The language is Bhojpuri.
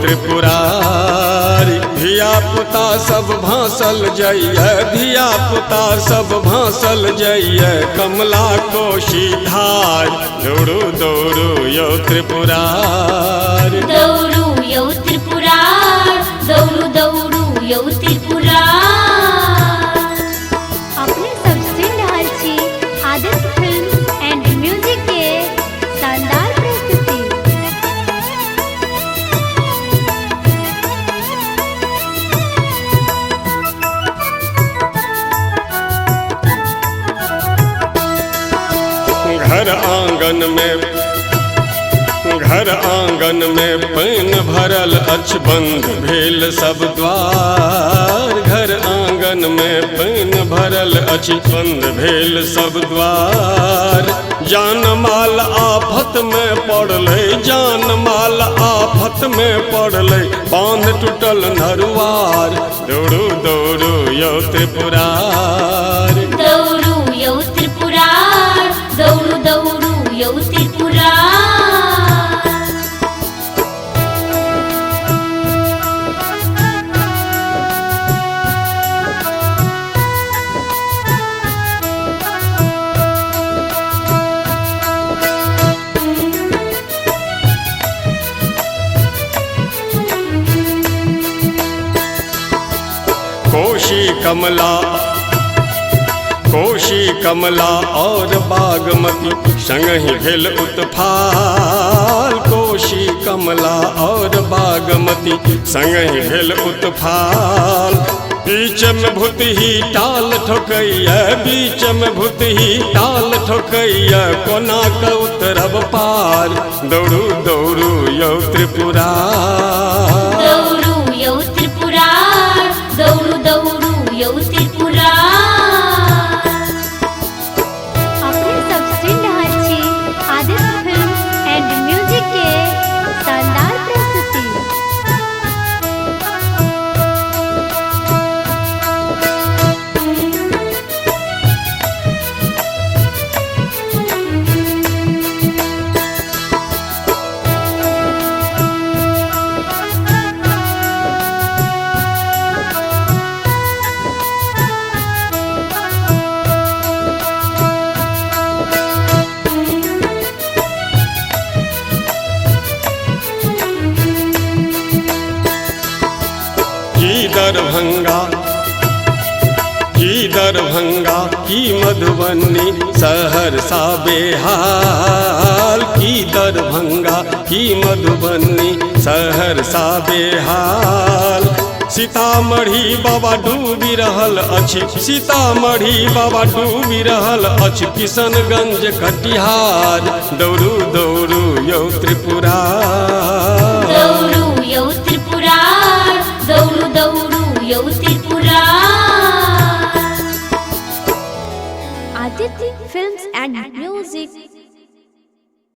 त्रिपुरारी। धिया पुता सब भांसल जइए, धिया पुता सब भांसल जइए, कमला कोशी धार। दौड़ू दौड़ू यौ त्रिपुरारी, दौड़ू यौ त्रिपुरार, दौड़ू दौड़ू यौ त्रिपुरार। अपने सब सुन रहल छी आदित्य फिल्म एंड म्यूजिक के शानदार प्रस्तुति। घर आंगन में पानि भरल अछि, बंद भेल सब द्वार। घर आंगन में पानि भरल अछि, बंद भेल सब द्वार। जान माल आफत में पड़लै, जान माल आफत में पड़लै, बांध टूटल नरुआर। दौड़ू दौड़ू यौ त्रिपुरारी, दौड़ू यौ त्रिपुरार, दौड़ू दौड़ू यौ त्रिपुरार। कोशी कमला और बागमती संगहि भेल उत्फाल। कोशी कमला और बागमती संगहि भेल उत्फाल। बीच में भूत ही टाल ठोकैया, बीच में भूत ही टाल ठोकैया, कोना के उतरब पार। दौड़ू दौड़ू यौ त्रिपुरार, दौड़ू यौ त्रिपुरार, दौड़ू दौड़ू यौ त्रिपुरार। अपने सब सुन रहल छी आदित्य फिल्म एंड म्यूजिक के शानदार प्रस्तुति। दरभंगा की मधुबनी सहरसा बेहाल। की दरभंगा की मधुबनी सहरसा बेहाल। सीतामढ़ी बाबा डूबी रहल अछि, सीतामढ़ी बाबा डूबी रहल अछि, किशनगंज कटिहार। दौड़ू दौड़ू यौ त्रिपुरार, दौड़ू यौ त्रिपुरार, दौड़ू दौड़ू यौ त्रिपुरार। Aditya films and